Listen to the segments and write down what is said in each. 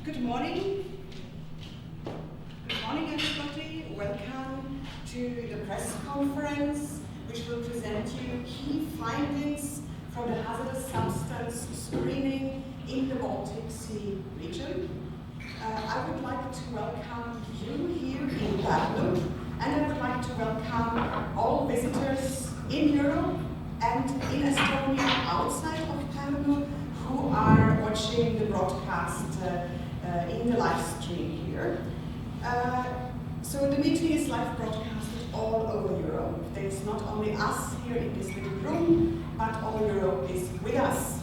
Good morning. Good morning, everybody. Welcome to the press conference, which will present you key findings from the hazardous substance screening in the Baltic Sea region. I would like to welcome you here in Pärnu, and I would like to welcome all visitors in Europe and in Estonia outside of Pärnu who are watching the broadcast in the live stream here. So the meeting is live broadcasted all over Europe. There is not only us here in this little room, but all Europe is with us.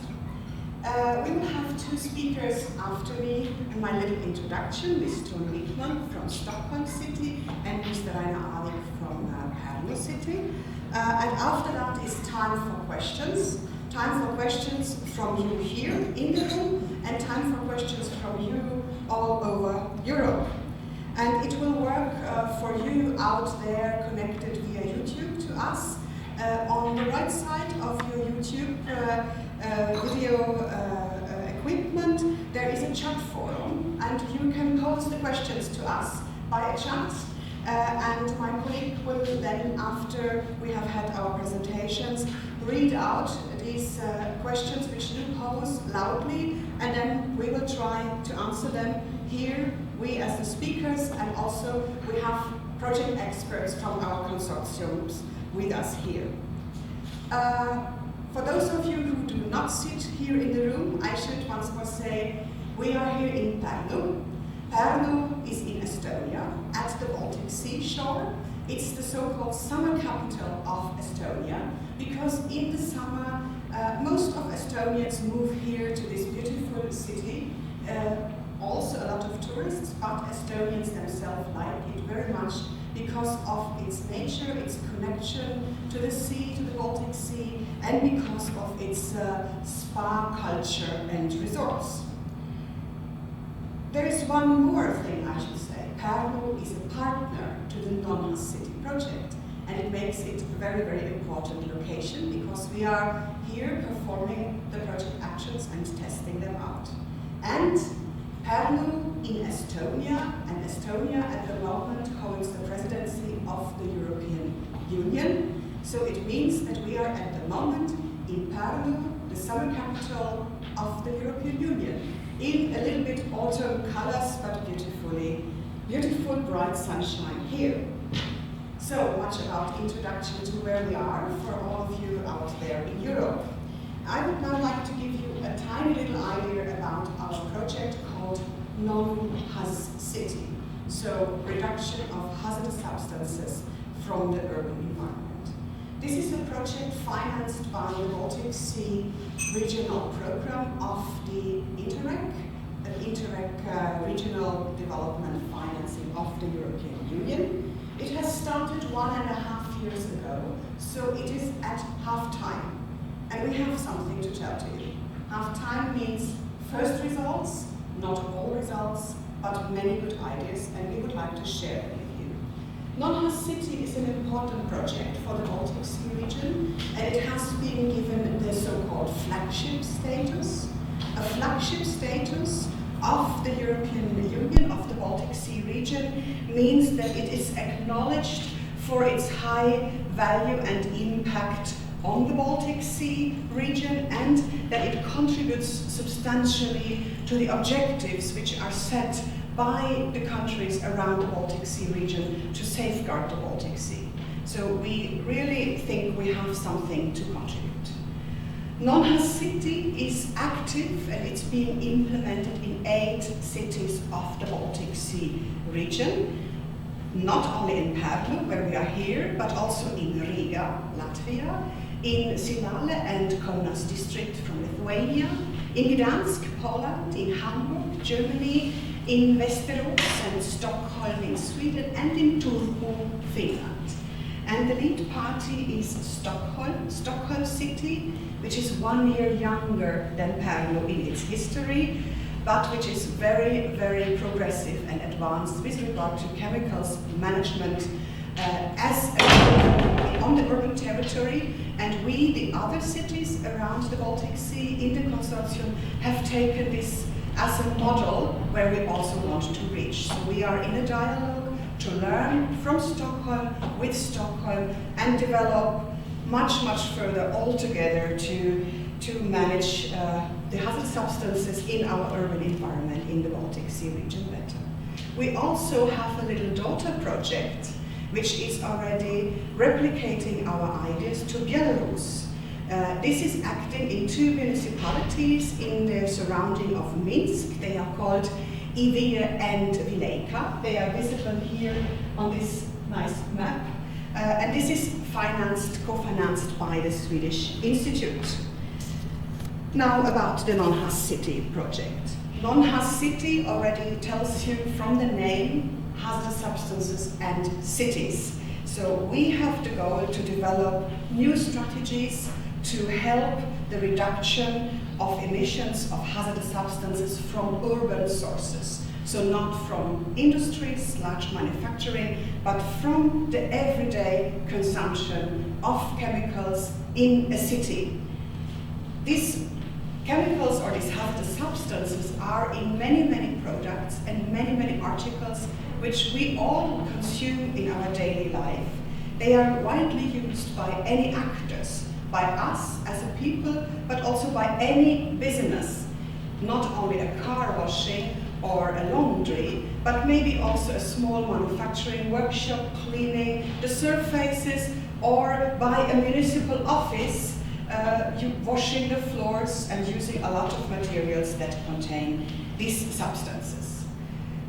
We will have two speakers after me in my little introduction, Ms. Tone Wickman from Stockholm City and Mr. Rainer Alik from Pärnu City. And after that is time for questions. Time for questions from you here in the room and time for questions from you all over Europe. And it will work for you out there connected via YouTube to us. On the right side of your YouTube video equipment, there is a chat forum, and you can pose the questions to us by a chat. And my colleague will then, after we have had our presentations, read out these questions which you pose loudly, and then we will try to answer them here, we as the speakers, and also we have project experts from our consortiums with us here. For those of you who do not sit here in the room, I should once more say we are here in Pärnu. Pärnu is in Estonia, at the Baltic Sea shore. It's the so-called summer capital of Estonia, because in the summer, most of Estonians move here to this beautiful city. Also a lot of tourists, but Estonians themselves like it very much because of its nature, its connection to the sea, to the Baltic Sea, and because of its spa culture and resorts. There is one more thing I should say. Pärnu is a partner to the NonHazCity project, and it makes it a very, very important location because we are here performing the project actions and testing them out. And Pärnu in Estonia, and Estonia at the moment holds the presidency of the European Union. So it means that we are at the moment in Pärnu, the summer capital of the European Union, in a little bit autumn colors, but beautiful bright sunshine here. So much about introduction to where we are for all of you out there in Europe. I would now like to give you a tiny little idea about our project called NonHazCity, so reduction of hazardous substances from the urban environment. This is a project financed by the Baltic Sea regional program of the Interreg, Regional Development Financing of the European Union. It has started 1.5 years ago, so it is at half-time. And we have something to tell to you. Half-time means first results, not all results, but many good ideas, and we would like to share them with you. NonHazCity is an important project for the Baltic Sea region, and it has been given the so-called flagship status. A flagship status of the European Union, of the Baltic Sea region, means that it is acknowledged for its high value and impact on the Baltic Sea region, and that it contributes substantially to the objectives which are set by the countries around the Baltic Sea region to safeguard the Baltic Sea. So we really think we have something to contribute. NonHazCity is active and it's being implemented in 8 cities of the Baltic Sea region, not only in Pärnu, where we are here, but also in Riga, Latvia, in Silale and Kaunas district from Lithuania, in Gdansk, Poland, in Hamburg, Germany, in Västerås and Stockholm in Sweden, and in Turku, Finland. And the lead party is Stockholm City, which is 1 year younger than Pärnu in its history, but which is very, very progressive and advanced with regard to chemicals management on the urban territory. And we, the other cities around the Baltic Sea in the consortium, have taken this as a model where we also want to reach. So we are in a dialogue to learn from Stockholm, with Stockholm, and develop much, much further all together to manage the hazardous substances in our urban environment in the Baltic Sea region better. We also have a little daughter project which is already replicating our ideas to Belarus. This is acting in 2 municipalities in the surrounding of Minsk. They are called Ivie and Vilejka. They are visible here on this nice map. And this is co-financed by the Swedish Institute. Now about the NonHazCity project. NonHazCity already tells you from the name hazardous substances and cities. So we have the goal to develop new strategies to help the reduction of emissions of hazardous substances from urban sources. So not from industries, large manufacturing, but from the everyday consumption of chemicals in a city. These chemicals or these hazardous substances are in many, many products and many, many articles which we all consume in our daily life. They are widely used by any actors, by us as a people, but also by any business, not only a car washing or a laundry, but maybe also a small manufacturing workshop cleaning the surfaces, or by a municipal office washing the floors and using a lot of materials that contain these substances.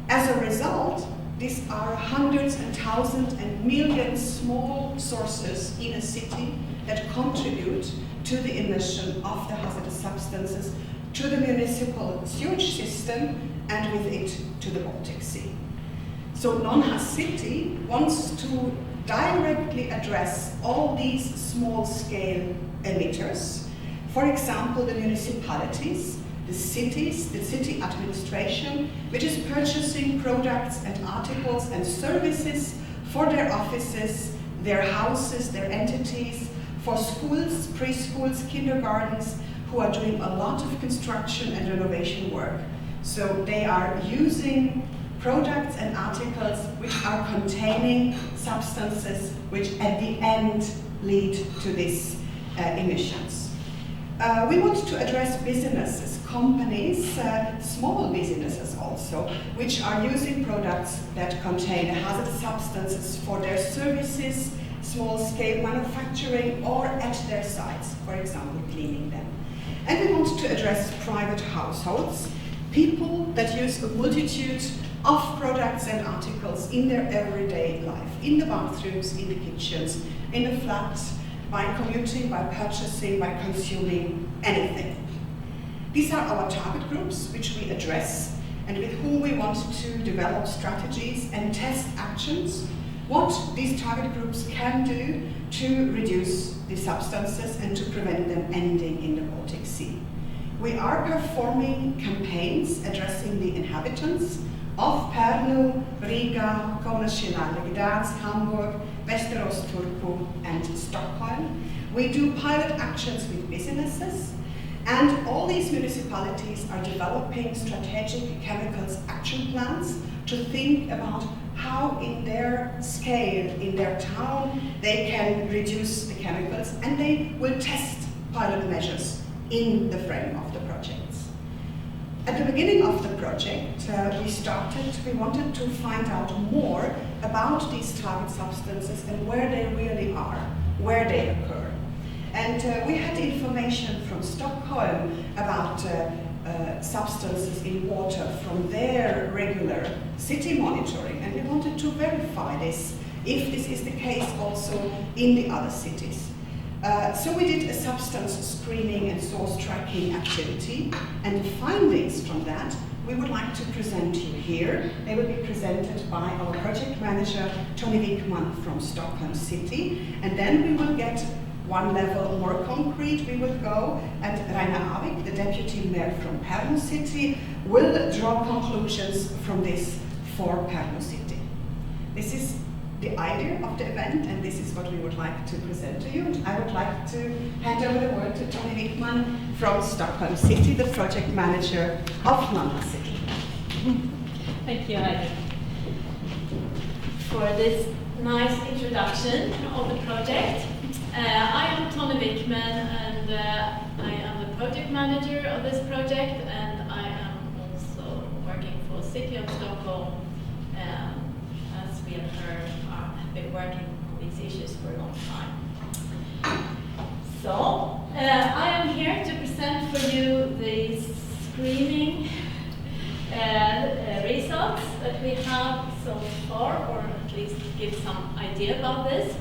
As a result, these are hundreds and thousands and millions small sources in a city that contribute to the emission of the hazardous substances to the municipal sewage system and with it to the Baltic Sea. So NonHazCity wants to directly address all these small-scale emitters. For example, the municipalities, the cities, the city administration, which is purchasing products and articles and services for their offices, their houses, their entities, for schools, preschools, kindergartens, who are doing a lot of construction and renovation work. So they are using products and articles which are containing substances which at the end lead to these emissions. We want to address businesses, companies, small businesses also, which are using products that contain hazardous substances for their services, small-scale manufacturing, or at their sites, for example, cleaning them. And we want to address private households, people that use a multitude of products and articles in their everyday life, in the bathrooms, in the kitchens, in the flats, by commuting, by purchasing, by consuming anything. These are our target groups which we address and with whom we want to develop strategies and test actions, what these target groups can do to reduce the substances and to prevent them ending in the Baltic Sea. We are performing campaigns addressing the inhabitants of Pärnu, Riga, Kaunas-Šilalė, Gdansk, Hamburg, Västerås, Turku, and Stockholm. We do pilot actions with businesses, and all these municipalities are developing strategic chemicals action plans to think about how in their scale, in their town, they can reduce the chemicals, and they will test pilot measures in the frame of the projects. At the beginning of the project, we wanted to find out more about these target substances and where they really are, where they occur. And we had information from Stockholm about substances in water from their regular city monitoring, and we wanted to verify this, if this is the case also in the other cities. So we did a substance screening and source tracking activity, and the findings from that we would like to present to you here. They will be presented by our project manager, Tony Wickman from Stockholm City, and then we will get one level more concrete. We will go, and Rainer Avik, the deputy mayor from Pärnu City, will draw conclusions from this for Pärnu City. This is the idea of the event, and this is what we would like to present to you. And I would like to hand over the word to Tony Wickman from Stockholm City, the project manager of NonHazCity. Thank you, Heidi, for this nice introduction of the project. I am Tony Wickman, and I am the project manager of this project, and I am also working for City of Stockholm. As we have heard, I've been working on these issues for a long time. So, I am here to present for you the screening results that we have so far, or at least give some idea about this.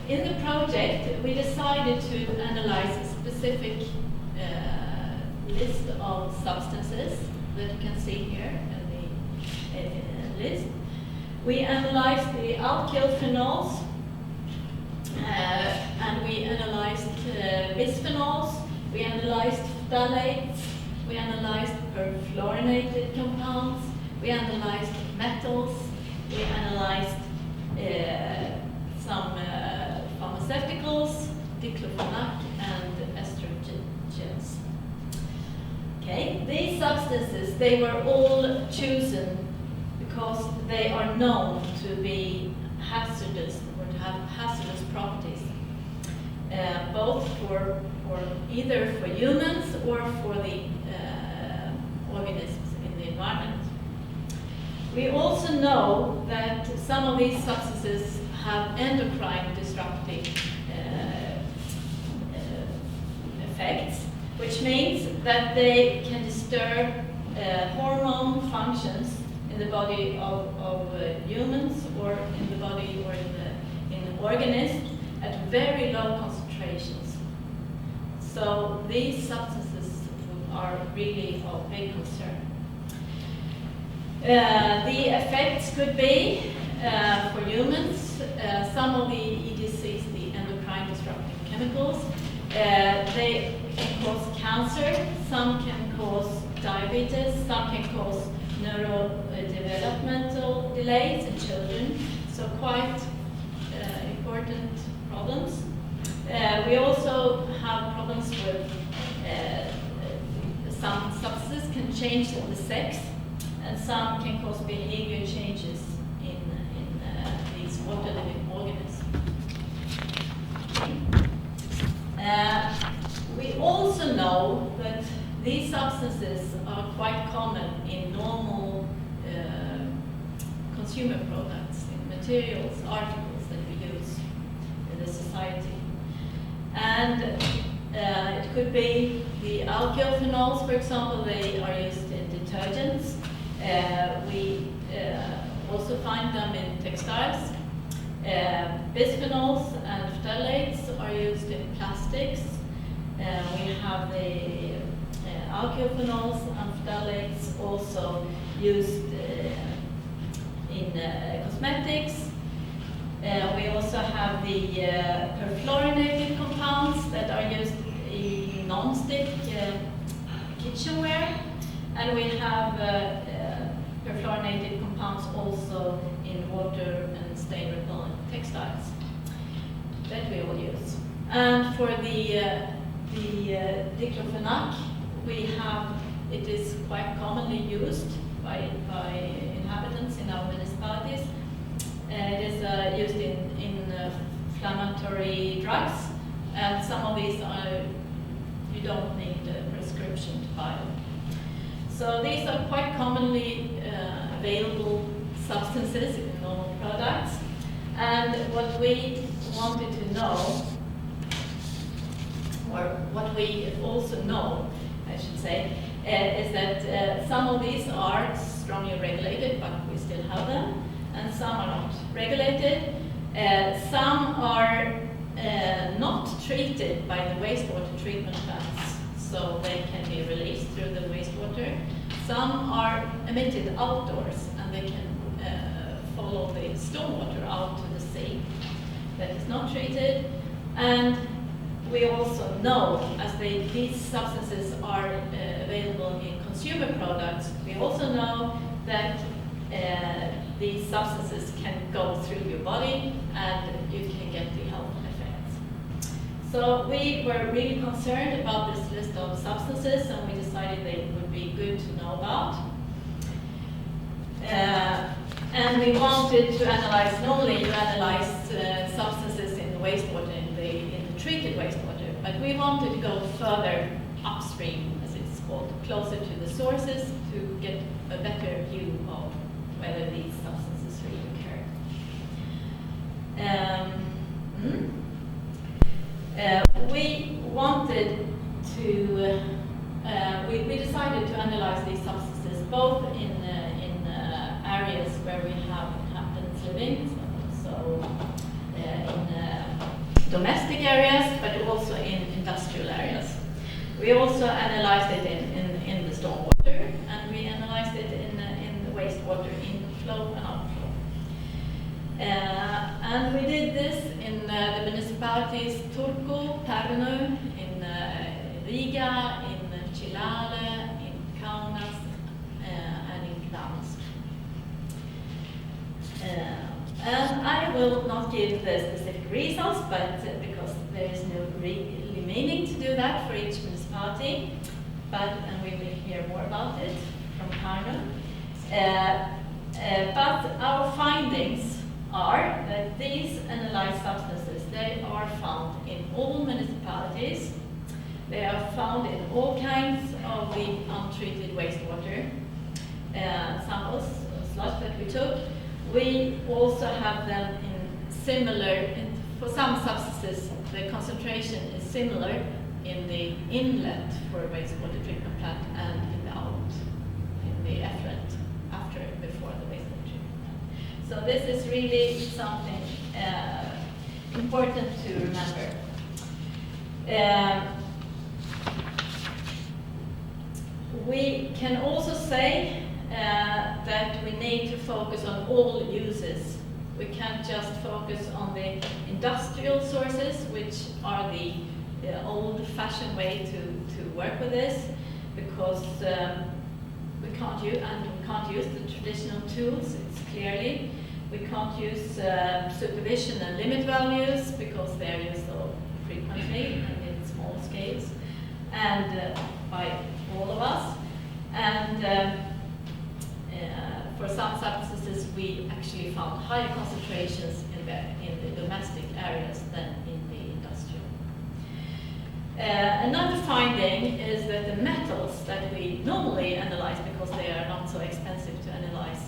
In the project, we decided to analyze a specific list of substances that you can see here in the list. We analyzed the alkyl phenols, and we analyzed bisphenols, we analyzed phthalates, we analyzed perfluorinated compounds, we analyzed metals, we analyzed some pharmaceuticals, diclofenac, and estrogens. Okay, these substances, they were all chosen because they are known to be hazardous or to have hazardous properties, both for either for humans or for the organisms in the environment. We also know that some of these substances have endocrine disrupting effects, which means that they can disturb hormone functions in the body of humans, or in the body, or in organisms at very low concentrations. So these substances are really of big concern. The effects could be for humans, some of the EDCs, the endocrine disrupting chemicals, they can cause cancer, some can cause diabetes, some can cause neurodevelopmental delays in children, so quite important problems. We also have problems with some substances can change the sex, and some can cause behavior changes in these water-living organisms. We also know that these substances are quite common in normal consumer products, in materials, articles that we use in the society. And it could be the alkyl phenols, for example, they are used in detergents. We also find them in textiles. Bisphenols and phthalates are used in plastics. We have the alkyl phenols and phthalates also used in cosmetics. We also have the perfluorinated compounds that are used in non-stick kitchenware, and we have perfluorinated compounds also in water and stain repellent textiles that we all use. And for the diclofenac, it is quite commonly used by inhabitants in our municipalities. It is used in inflammatory drugs, and some of these you don't need a prescription to buy them. So these are quite commonly available substances in normal products. And what we wanted to know, or what we also know, I should say, is that some of these are strongly regulated, but we still have them, and some are not regulated. Some are not treated by the wastewater treatment plants, so they can be released through the wastewater. Some are emitted outdoors, and they can follow the stormwater out to the sea. That is not treated. And we also know, as these substances are available in consumer products, we also know that these substances can go through your body and you can get the health effects. So we were really concerned about this list of substances, and we decided they would be good to know about. And we wanted to analyze, normally you analyze substances in the wastewater, in the treated wastewater, but we wanted to go further upstream, as it's called, closer to the sources to get a better view of whether these substances really occur. We wanted to, we decided to analyze these substances both in areas where we have inhabitants living, so in domestic areas, but also in industrial areas. We also analyzed it in the stormwater, and we analyzed it in the wastewater inflow and outflow. And we did this in the municipalities Turku, Pärnu, in Riga, in Chilale, in Kaunas, and in Gdansk. And I will not give the specific results, but because there is no really meaning to do that for each municipality, and we will hear more about it from Pärnu. But our findings are that these analyzed substances, they are found in all municipalities. They are found in all kinds of the untreated wastewater samples, sludge that we took. We also have them in similar, for some substances, the concentration is similar in the inlet for a wastewater treatment plant and in the effluent before the wastewater treatment plant. So this is really something important to remember. We can also say that we need to focus on all uses. We can't just focus on the industrial sources, which are the old-fashioned way to work with this, because we can't use the traditional tools. It's clearly we can't use supervision and limit values because they are used so frequently and in small scales, and by all of us. And for some substances, we actually found higher concentrations in the domestic areas than in the industrial. Another finding is that the metals that we normally analyze, because they are not so expensive to analyze,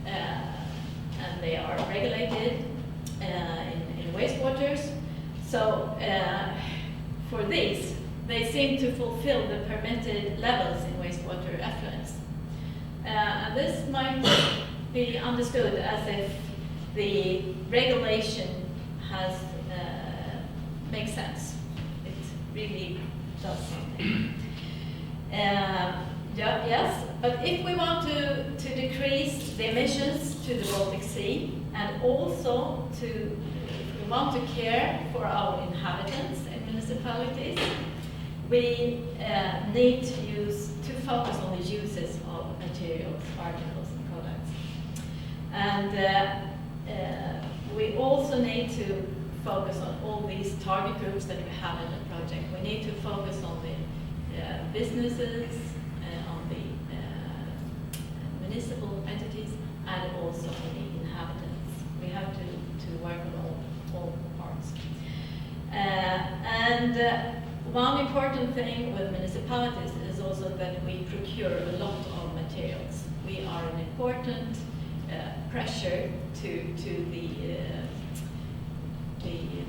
and they are regulated in wastewaters. So for these, they seem to fulfill the permitted levels in wastewater effluents. And this might be understood as if the regulation makes sense. It really does something. Yes, but if we want to decrease the emissions to the Baltic Sea, and also if we want to care for our inhabitants in municipalities, we need to focus on the uses of materials, particles, and products. And we also need to focus on all these target groups that we have in the project. We need to focus on the businesses, on the municipal entities, and also on the inhabitants. We have to work on all parts. One important thing with municipalities is also that we procure a lot of materials. We are an important pressure to the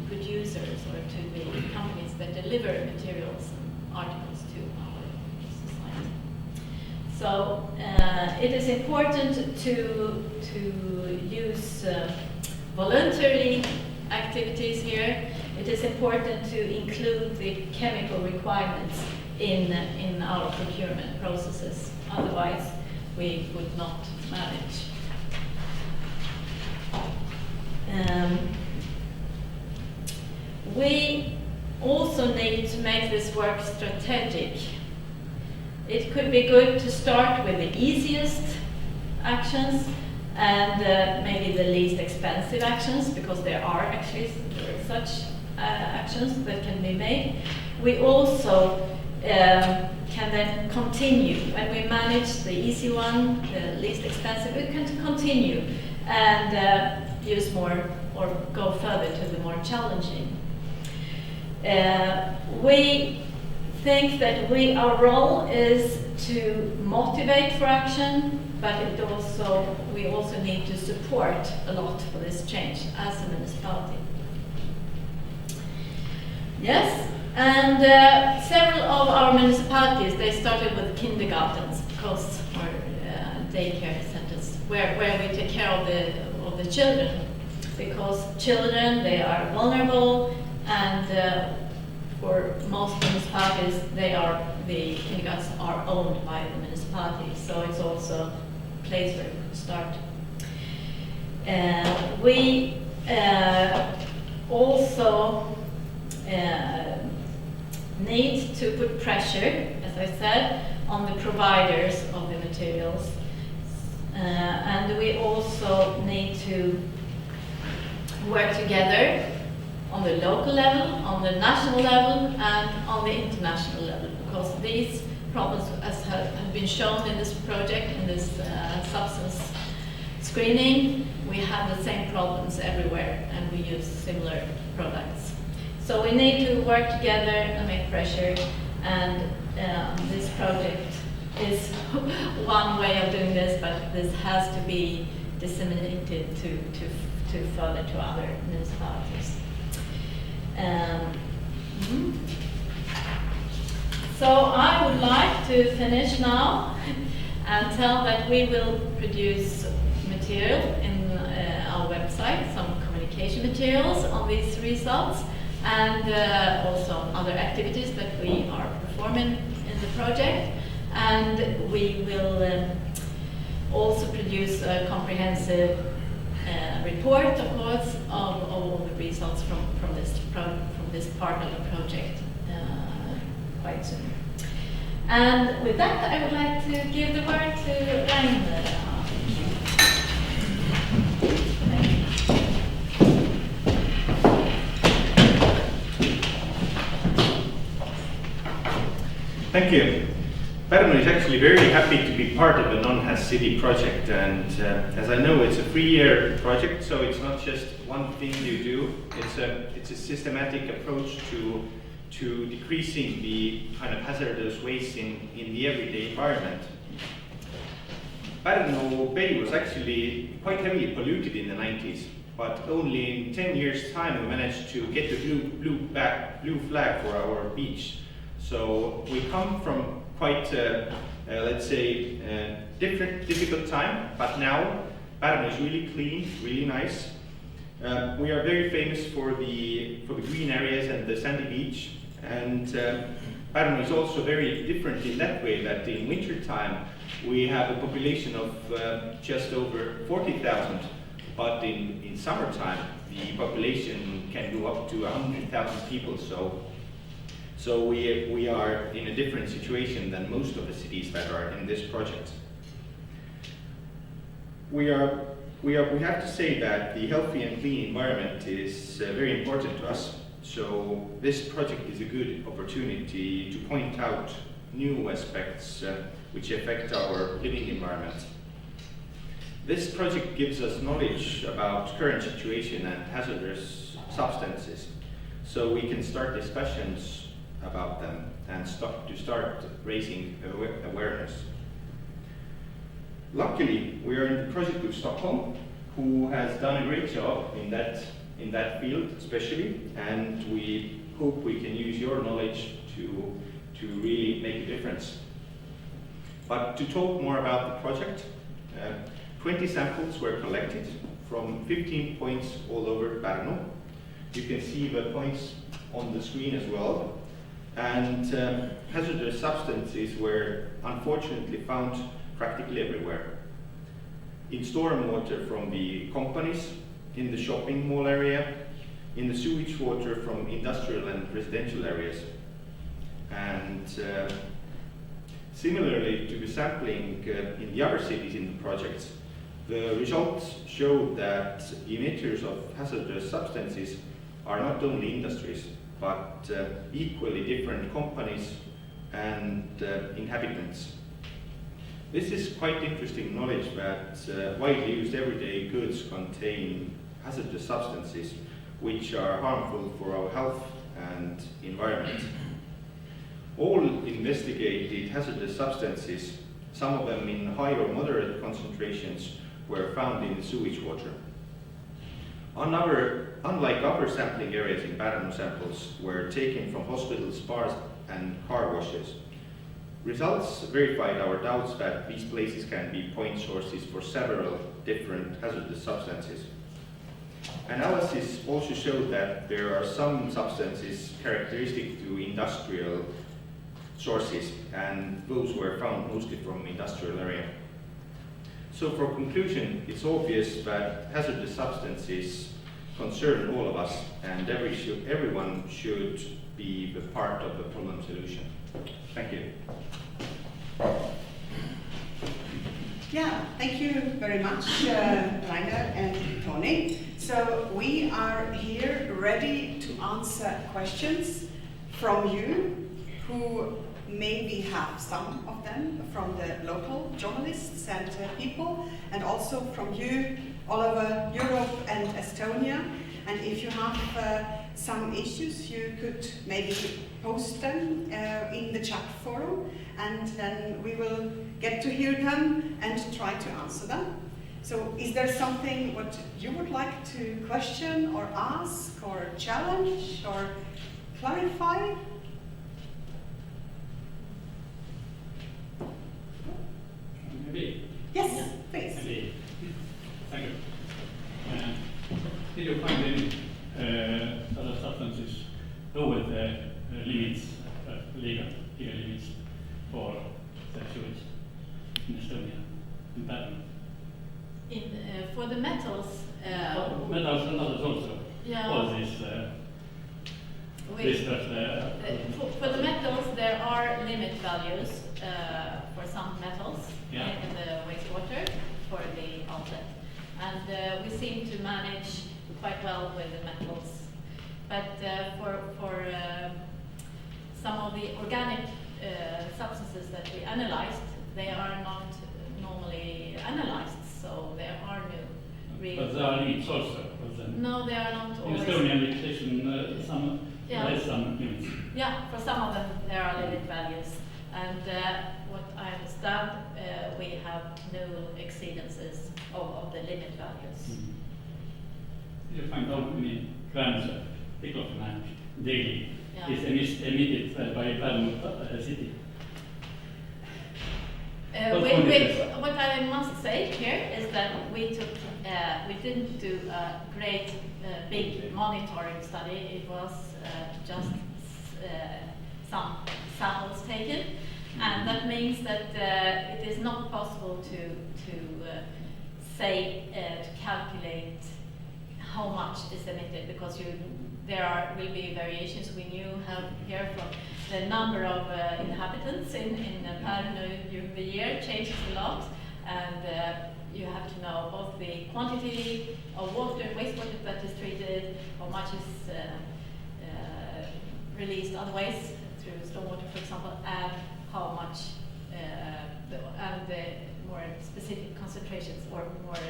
producers or to the companies that deliver materials and articles to our society. So it is important to use voluntary activities here. It is important to include the chemical requirements in our procurement processes. Otherwise, we would not manage. We also need to make this work strategic. It could be good to start with the easiest actions and maybe the least expensive actions, because there are actually such actions that can be made. We also can then continue. When we manage the easy one, the least expensive, we can continue and use more or go further to the more challenging. We think that our role is to motivate for action, but we also need to support a lot for this change as a municipality. Yes, and several of our municipalities, they started with kindergartens, or daycare centers, where we take care of the children, because children, they are vulnerable, and for most municipalities, the kindergartens are owned by the municipality, so it's also a place where we could start. We also need to put pressure, as I said, on the providers of the materials. And we also need to work together on the local level, on the national level, and on the international level, because these problems, as have been shown in this project, in this substance screening, we have the same problems everywhere, and we use similar products. So we need to work together and make pressure, and this project is one way of doing this, but this has to be disseminated to further to other municipalities. So I would like to finish now and tell that we will produce material in our website, some communication materials on these results, and also other activities that we are performing in the project. And we will also produce a comprehensive report, of course, of all the results from this part of the project quite soon. And with that, I would like to give the word to Rainer. Thank you. Pärnu is actually very happy to be part of the NonHazCity project, and as I know, it's a 3-year project, so it's not just one thing you do. It's a systematic approach to decreasing the kind of hazardous waste in the everyday environment. Pärnu Bay was actually quite heavily polluted in the 90s, but only in 10 years' time we managed to get the blue flag for our beach. So we come from quite, let's say, difficult time, but now Pärnu is really clean, really nice. We are very famous for the green areas and the sandy beach, and Pärnu is also very different in that way that in winter time we have a population of just over 40,000, but in summertime the population can go up to 100,000 people. So we are in a different situation than most of the cities that are in this project. We have to say that the healthy and clean environment is very important to us. So this project is a good opportunity to point out new aspects which affect our living environment. This project gives us knowledge about current situation and hazardous substances, so we can start discussions about them and start raising awareness. Luckily, we are in the project of Stockholm, who has done a great job in that field especially, and we hope we can use your knowledge to really make a difference. But to talk more about the project, 20 samples were collected from 15 points all over Pärnu. You can see the points on the screen as well. And hazardous substances were unfortunately found practically everywhere. In stormwater from the companies, in the shopping mall area, in the sewage water from industrial and residential areas. And similarly to the sampling in the other cities in the project, The results show that emitters of hazardous substances are not only industries, but equally different companies and inhabitants. This is quite interesting knowledge that widely used everyday goods contain hazardous substances which are harmful for our health and environment. All investigated hazardous substances, some of them in high or moderate concentrations, were found in sewage water. Unlike other sampling areas in Pärnu, samples were taken from hospitals, bars and car washes. Results verified our doubts that these places can be point sources for several different hazardous substances. Analysis also showed that there are some substances characteristic to industrial sources, and those were found mostly from industrial area. So for conclusion, it's obvious that hazardous substances concern all of us, and everyone should be the part of the problem solution. Thank you. Yeah, thank you very much, Rainer and Tony. So we are here ready to answer questions from you, who maybe have some of them from the local journalists and people, and also from you all over Europe and Estonia. And if you have some issues, you could maybe post them in the chat forum, and then we will get to hear them and try to answer them. So is there something what you would like to question or ask or challenge or clarify? Maybe. Yes, please. Maybe. Thank you. Did you find any other substances over the limits, legal limits for the sewage in Estonia, in Pärnu? For the metals, Metals and others also. yeah. All these for the metals, there are limit values for some metals in the wastewater for the outlet, and we seem to manage quite well with the metals. But for some of the organic substances that we analyzed, they are not normally analyzed, so there are no real. But there are limits also. No, they are not In always. Estonian legislation, there is some limits. Yeah, for some of them there are limit values, and what I understand, we have no exceedances of the limit values. Mm-hmm. Did you find out how many grams of diclofenac daily is emitted by Pärnu city? What I must say here is that we didn't do a great big monitoring study. It was just some samples taken, and that means that it is not possible to say to calculate how much is emitted, because there will be variations. We have here from the number of inhabitants in Pärnu during the year changes a lot, and you have to know both the quantity of wastewater that is treated, how much is released other ways through stormwater, for example, and how much and the more specific concentrations or more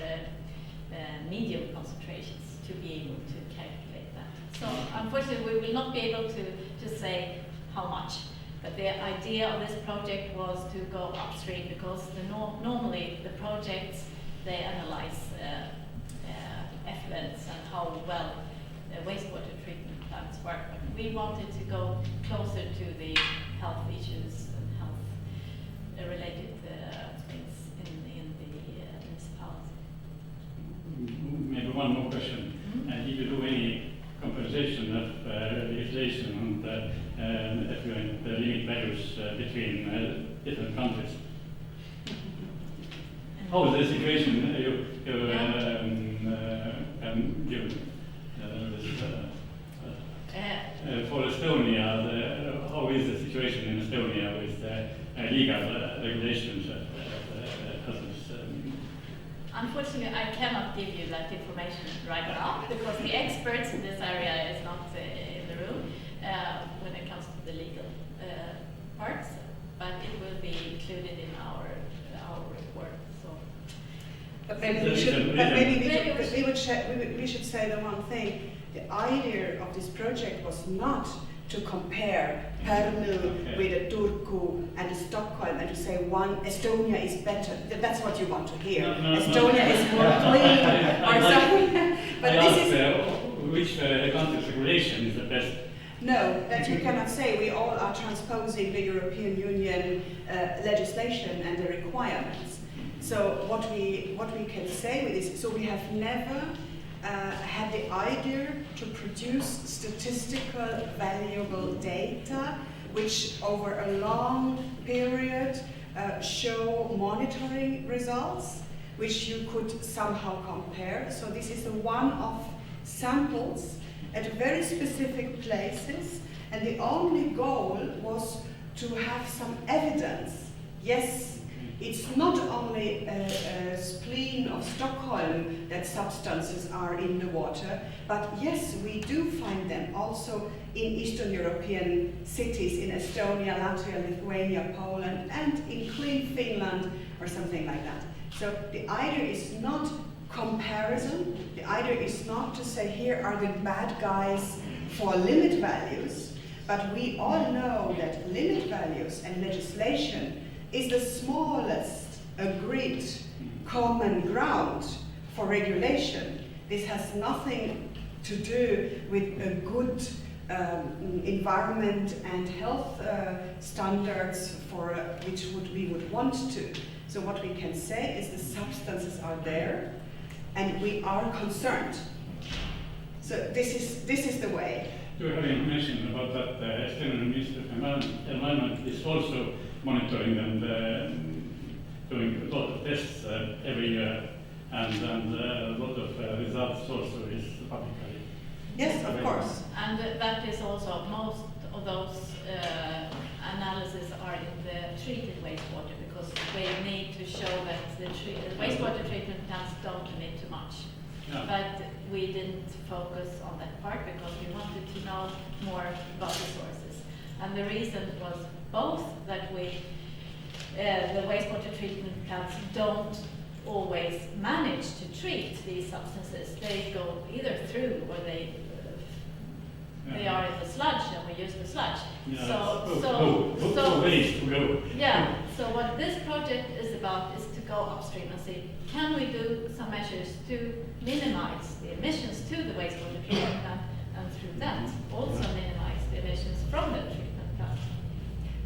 medium concentrations to be able to calculate that. So unfortunately, we will not be able to say how much. But the idea of this project was to go upstream, because normally the projects, they analyze effluents and how well wastewater treatment plants work. But we wanted to go closer to the health issues and health related things in the municipality. Maybe one more question. Did you do any compensation of legislation and effluent limit values between different countries? How is the situation you can give for Estonia? How is the situation in Estonia with legal regulations of hazardous Unfortunately, I cannot give you that information right now because the experts in this area is not in the room when it comes to the legal parts, but it will be included in our report. So. But maybe we should say the one thing. The idea of this project was not to compare Pärnu with Turku and Stockholm and to say Estonia is better. That's what you want to hear. Estonia is more clean or something. But this is which country's regulation is the best. No, that you cannot say. We all are transposing the European Union legislation and the requirements. So what we can say with this, so we have never had the idea to produce statistical valuable data which over a long period show monitoring results which you could somehow compare. So this is a one-off samples at very specific places, and the only goal was to have some evidence. Yes, it's not only a spleen of Stockholm that substances are in the water, but yes, we do find them also in Eastern European cities, in Estonia, Latvia, Lithuania, Poland, and in clean Finland or something like that. So the idea is not comparison. The idea is not to say here are the bad guys for limit values, but we all know that limit values and legislation is the smallest agreed common ground for regulation. This has nothing to do with a good environment and health standards for which we would want to. So what we can say is the substances are there, and we are concerned. So this is the way. Do you have information about that? Estonian Ministry of Environment is also monitoring and doing a lot of tests every year, and a lot of results also is publicly. Yes, of course. And that is also, most of those analyses are in the treated wastewater because they need to show that the wastewater treatment plants don't emit too much. Yeah. But we didn't focus on that part because we wanted to know more about the sources. And the reason was both that the wastewater treatment plants don't always manage to treat these substances. They go either through or they are in the sludge, and we use the sludge. Yeah, so ways to go. Yeah. So what this project is about is to go upstream and see, can we do some measures to minimize the emissions to the wastewater treatment plant, and through that also minimize the emissions from the treatment plant.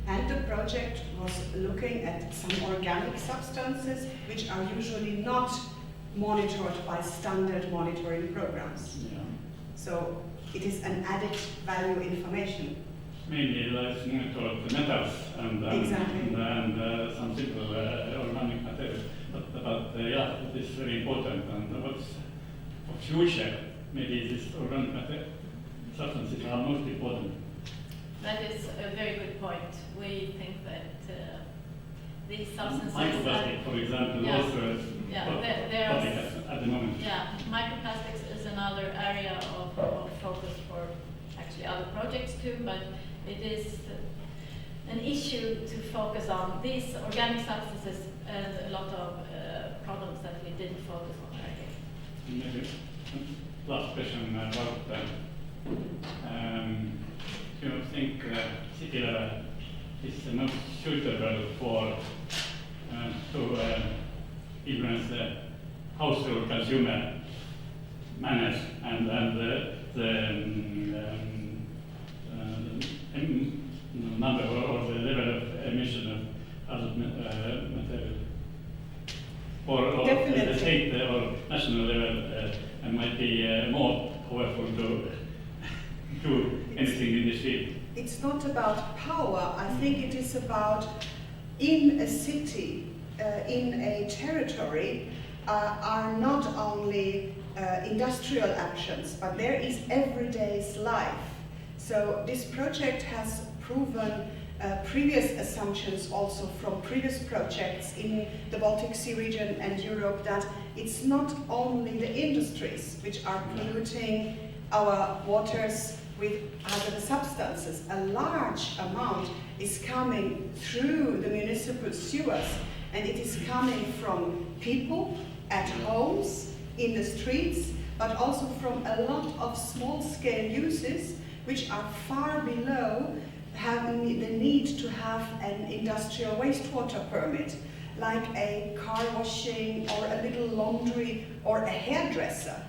And the project was looking at some organic substances which are usually not monitored by standard monitoring programs. Yeah. So it is an added value information. Mainly let's monitor the metals and Exactly. and some simple organic materials. But yeah, it is very important. And what's for future? Maybe this organic material substances are most important. That is a very good point. We think that these substances... Microplastic, for example, also is public at the moment. Yeah, microplastics is another area of focus for actually other projects too, but it is an issue to focus on these organic substances and a lot of problems that we didn't focus on earlier. Maybe last question about do you think city level is the most suitable for to influence the household consumer manners and the number or the level of emission of other material? Or the state or national level might be more powerful to do anything in this field? It's not about power. I think it is about in a city, in a territory, are not only industrial actions, but there is everyday's life. So this project has proven previous assumptions also from previous projects in the Baltic Sea region and Europe that it's not only the industries which are polluting our waters with hazardous substances. A large amount is coming through the municipal sewers, and it is coming from people at homes, in the streets, but also from a lot of small-scale uses which are far below having the need to have an industrial wastewater permit, like a car washing or a little laundry or a hairdresser.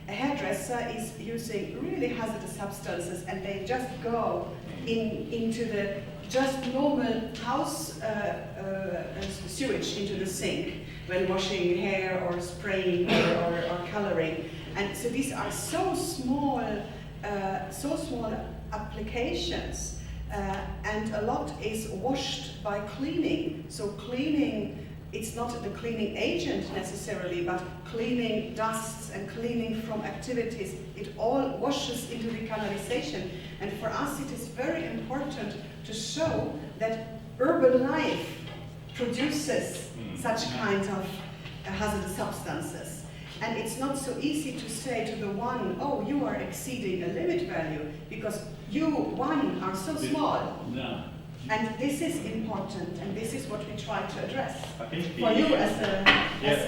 A hairdresser is using really hazardous substances, and they just go into the just normal house sewage into the sink when washing hair or spraying or coloring. And so these are so small applications, and a lot is washed by cleaning. So cleaning, it's not the cleaning agent necessarily, but cleaning dusts and cleaning from activities, it all washes into the canalization. And for us it is very important to show that urban life produces such kinds of hazardous substances. And it's not so easy to say to the one, oh, you are exceeding a limit value, because you, one, are so small. Yeah. And this is important, and this is what we try to address. I think For you as a...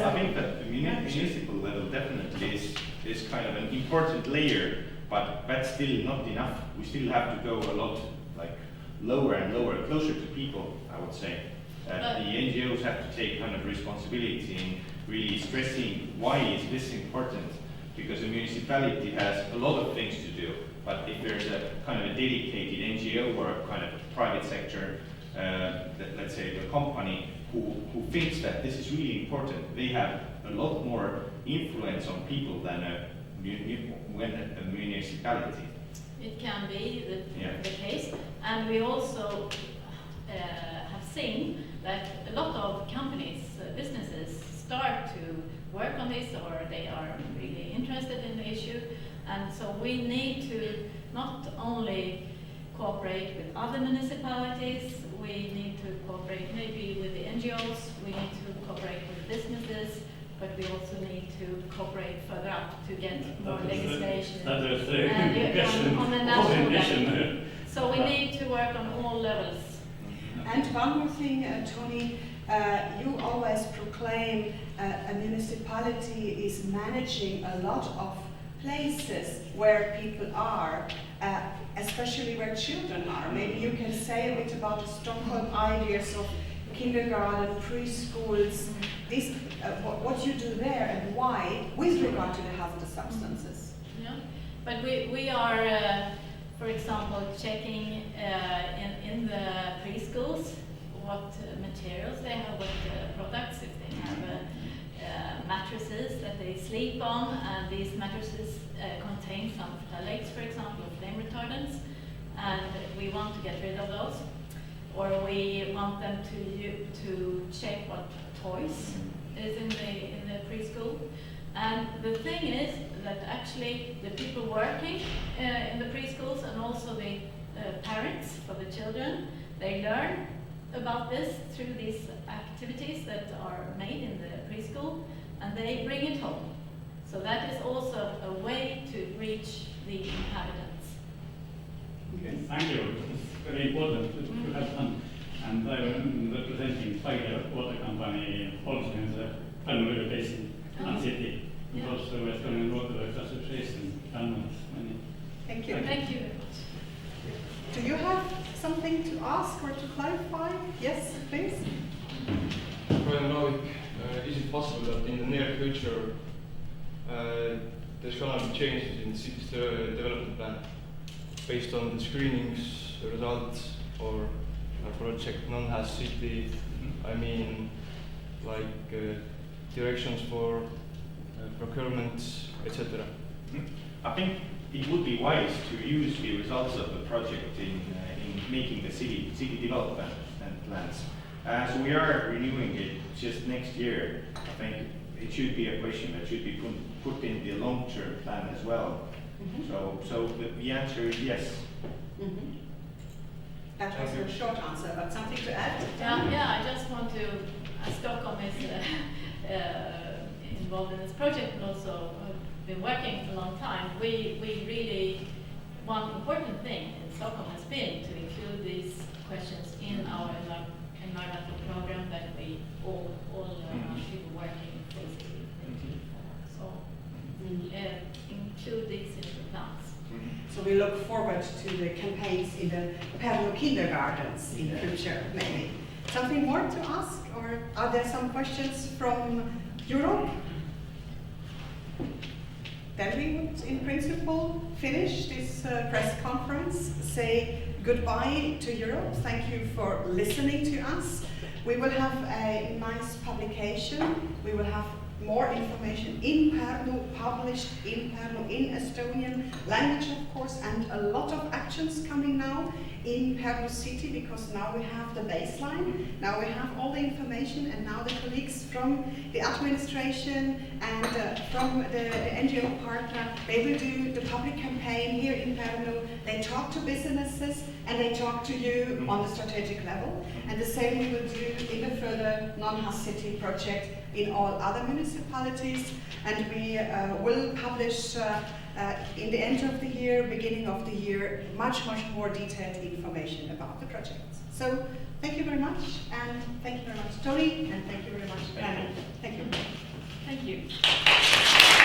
I think that the municipal level definitely is kind of an important layer, but that's still not enough. We still have to go a lot like lower and lower, closer to people, I would say. The NGOs have to take kind of responsibility in really stressing why is this important, because the municipality has a lot of things to do. But if there's a kind of a dedicated NGO or a kind of private sector, let's say a company who thinks that this is really important, they have a lot more influence on people than a municipality. It can be the case, and we also have seen that a lot of companies, businesses start to work on this, or they are really interested in the issue. And so we need to not only cooperate with other municipalities, we need to cooperate maybe with the NGOs, we need to cooperate with businesses, but we also need to cooperate further up to get more legislation That is the on the national level. So we need to work on all levels. And one more thing, Tony, you always proclaim a municipality is managing a lot of places where people are, especially where children are. Maybe you can say a bit about the Stockholm ideas of kindergarten, preschools, this, what you do there and why with regard to the hazardous substances. Yeah, but we are, for example, checking in the preschools what materials they have, what products, if they have mattresses that they sleep on, and these mattresses contain some phthalates, for example, or flame retardants, and we want to get rid of those. Or we want them to check what toys is in the preschool. And the thing is that actually the people working in the preschools and also the parents for the children, they learn about this through these activities that are made in the preschool, and they bring it home. So that is also a way to reach the inhabitants. Okay, thank you. It's very important to have some. And I'm representing Fire Water Company also in the Palmöre Basin and City. And also Estonian Waterworks Association. Thank you. Thank you very much. Do you have something to ask or to clarify? Yes, please. Well, is it possible that in the near future there's going to be changes in the city's development plan based on the screenings results or a project NonHazCity? I mean, like directions for procurement, etc. I think it would be wise to use the results of the project in making the city development plans. So we are renewing it just next year. I think it should be a question that should be put in the long-term plan as well. So the answer is yes. That was a short answer, but something to add? Yeah, I just want to, as Stockholm is involved in this project and also been working a long time, we really, one important thing in Stockholm has been to include these questions in our environmental program that we all people working basically thinking for. So include these in the plans. So we look forward to the campaigns in the Perno kindergartens in the future, maybe. Something more to ask, or are there some questions from Europe? Then we would, in principle, finish this press conference, say goodbye to Europe. Thank you for listening to us. We will have a nice publication. We will have more information in Pärnu, published in Pärnu, in Estonian language, of course, and a lot of actions coming now in Pärnu city, because now we have the baseline, now we have all the information, and now the colleagues from the administration and from the NGO partner, they will do the public campaign here in Pärnu. They talk to businesses and they talk to you on the strategic level, and the same we will do in the further NonHazCity project in all other municipalities, and we will publish in the end of the year, beginning of the year, much more detailed information about the projects. So thank you very much, and thank you very much, Tony, and thank you very much, Anna. Thank you. Thank you.